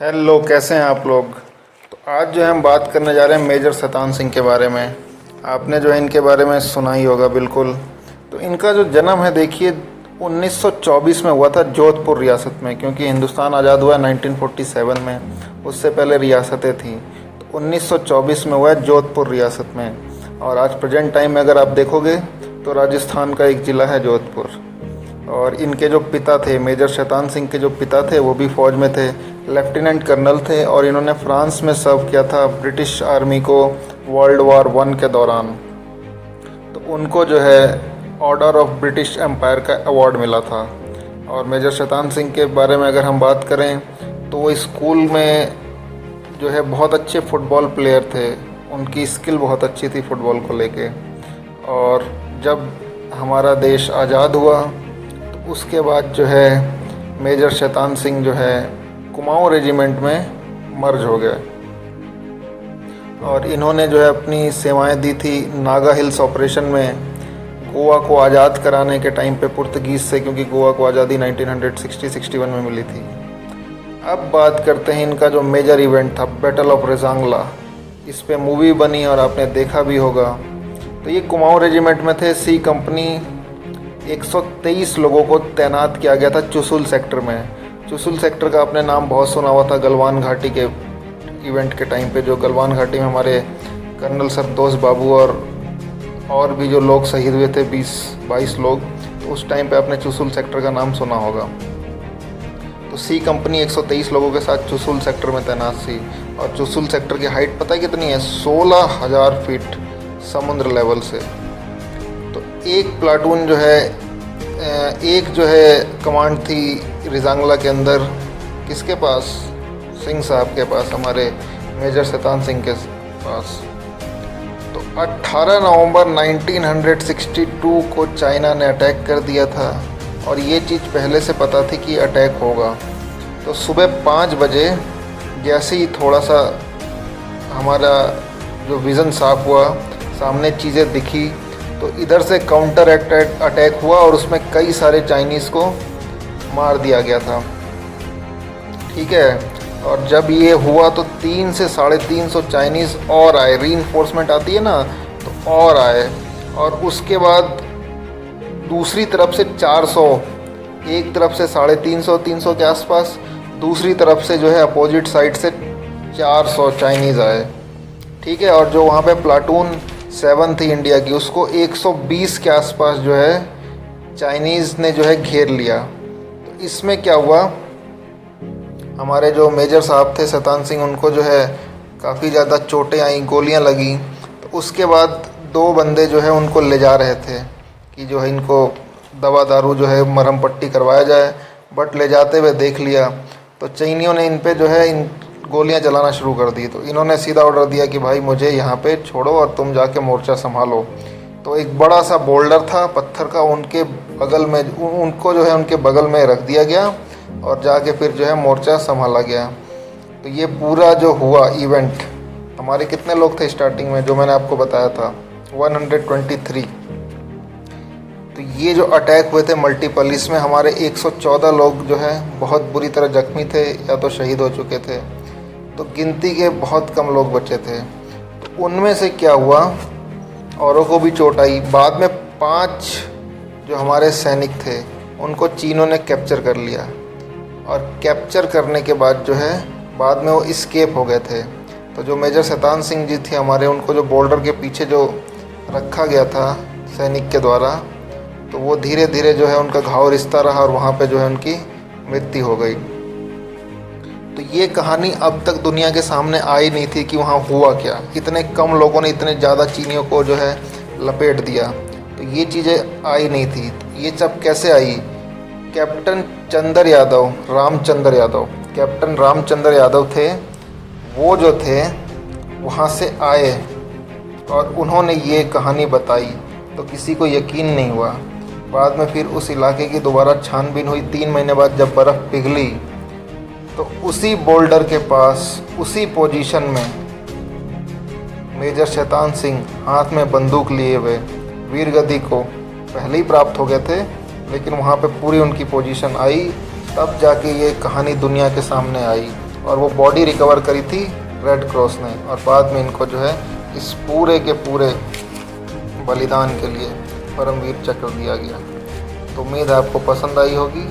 Hello, कैसे हैं आप लोग। तो आज जो है हम बात करने जा रहे हैं मेजर शैतान सिंह के बारे में। आपने जो है इनके बारे में सुना ही होगा बिल्कुल। तो इनका जो जन्म है देखिए 1924 में हुआ था जोधपुर रियासत में, क्योंकि हिंदुस्तान आज़ाद हुआ 1947 में। उससे पहले रियासतें थीं। तो 1924 में हुआ है जोधपुर रियासत में। और आज प्रेजेंट टाइम में अगर आप देखोगे तो राजस्थान का एक ज़िला है जोधपुर। और इनके जो पिता थे, मेजर शैतान सिंह के जो पिता थे, वो भी फ़ौज में थे, लेफ्टिनेंट कर्नल थे। और इन्होंने फ्रांस में सर्व किया था ब्रिटिश आर्मी को वर्ल्ड वार 1 के दौरान। तो उनको जो है ऑर्डर ऑफ ब्रिटिश एम्पायर का अवार्ड मिला था। और मेजर शैतान सिंह के बारे में अगर हम बात करें तो वो स्कूल में जो है बहुत अच्छे फुटबॉल प्लेयर थे। उनकी स्किल बहुत अच्छी थी फुटबॉल को लेके। और जब हमारा देश आज़ाद हुआ तो उसके बाद जो है मेजर शैतान सिंह जो है कुमाऊँ रेजिमेंट में मर्ज हो गए। और इन्होंने जो है अपनी सेवाएं दी थी नागा हिल्स ऑपरेशन में, गोवा को आज़ाद कराने के टाइम पे पुर्तगीज़ से, क्योंकि गोवा को आज़ादी 1960-61 में मिली थी। अब बात करते हैं इनका जो मेजर इवेंट था, बैटल ऑफ रेजांगला। इस पे मूवी बनी और आपने देखा भी होगा। तो ये कुमाऊँ रेजिमेंट में थे। सी कंपनी 123 लोगों को तैनात किया गया था चुशुल सेक्टर में। चुशुल सेक्टर का आपने नाम बहुत सुना हुआ था गलवान घाटी के इवेंट के टाइम पे, जो गलवान घाटी में हमारे कर्नल सरदोष बाबू और भी जो लोग शहीद हुए थे 20-22 लोग। तो उस टाइम पे आपने चुशुल सेक्टर का नाम सुना होगा। तो सी कंपनी 123 लोगों के साथ चुशुल सेक्टर में तैनात थी। और चुशुल सेक्टर की हाइट पता है कितनी है? 16,000 फीट समुद्र लेवल से। तो एक प्लाटून जो है, एक जो है कमांड थी रिजांगला के अंदर, किसके पास? सिंह साहब के पास, हमारे मेजर शैतान सिंह के पास। तो 18 नवंबर 1962 को चाइना ने अटैक कर दिया था। और ये चीज़ पहले से पता थी कि अटैक होगा। तो सुबह 5 बजे जैसे ही थोड़ा सा हमारा जो विज़न साफ हुआ, सामने चीज़ें दिखी, तो इधर से काउंटर अटैक हुआ और उसमें कई सारे चाइनीज़ को मार दिया गया था। ठीक है। और जब ये हुआ तो 300 से 350 चाइनीज़ और आए, रीइंफोर्समेंट आती है ना, तो और आए। और उसके बाद दूसरी तरफ से 400, एक तरफ से 350 के आसपास, दूसरी तरफ से जो है अपोजिट साइड से 400 चाइनीज़ आए। ठीक है। और जो वहाँ पे प्लाटून 7 थी इंडिया की, उसको 120 के आसपास जो है चाइनीज़ ने जो है घेर लिया। तो इसमें क्या हुआ, हमारे जो मेजर साहब थे शैतान सिंह, उनको जो है काफ़ी ज़्यादा चोटें आई, गोलियां लगी। तो उसके बाद 2 बंदे जो है उनको ले जा रहे थे कि जो है इनको दवा दारू जो है मरहम पट्टी करवाया जाए। बट ले जाते हुए देख लिया तो चीनियों ने इन पे जो है इन गोलियां चलाना शुरू कर दी। तो इन्होंने सीधा ऑर्डर दिया कि भाई मुझे यहाँ पे छोड़ो और तुम जाके मोर्चा संभालो। तो एक बड़ा सा बोल्डर था पत्थर का, उनके बगल में उनको जो है उनके बगल में रख दिया गया और जाके फिर जो है मोर्चा संभाला गया। तो ये पूरा जो हुआ इवेंट, हमारे कितने लोग थे स्टार्टिंग में, जो मैंने आपको बताया था 123। तो ये जो अटैक हुए थे मल्टीपल, इसमें हमारे 114 लोग जो है बहुत बुरी तरह जख्मी थे या तो शहीद हो चुके थे। तो गिनती के बहुत कम लोग बचे थे। तो उनमें से क्या हुआ, औरों को भी चोट आई। बाद में 5 जो हमारे सैनिक थे उनको चीनों ने कैप्चर कर लिया। और कैप्चर करने के बाद जो है बाद में वो इस्केप हो गए थे। तो जो मेजर शैतान सिंह जी थे हमारे, उनको जो बॉर्डर के पीछे जो रखा गया था सैनिक के द्वारा, तो वो धीरे धीरे जो है उनका घाव रिश्ता रहा और वहाँ पे जो है उनकी मृत्यु हो गई। तो ये कहानी अब तक दुनिया के सामने आई नहीं थी कि वहाँ हुआ क्या। इतने कम लोगों ने इतने ज़्यादा चीनियों को जो है लपेट दिया। तो ये चीज़ें आई नहीं थी। ये सब कैसे आई? कैप्टन चंद्र यादव, रामचंद्र यादव, कैप्टन रामचंद्र यादव थे। वो जो थे वहाँ से आए और उन्होंने ये कहानी बताई। तो किसी को यकीन नहीं हुआ। बाद में फिर उस इलाके की दोबारा छानबीन हुई। 3 महीने बाद जब बर्फ़ पिघली तो उसी बोल्डर के पास, उसी पोजीशन में मेजर शैतान सिंह हाथ में बंदूक लिए हुए वीर गति को पहले ही प्राप्त हो गए थे, लेकिन वहाँ पे पूरी उनकी पोजीशन आई, तब जाके ये कहानी दुनिया के सामने आई। और वो बॉडी रिकवर करी थी रेड क्रॉस ने, और बाद में इनको जो है इस पूरे के पूरे बलिदान के लिए परमवीर चक्र दिया गया। तो उम्मीद है आपको पसंद आई होगी।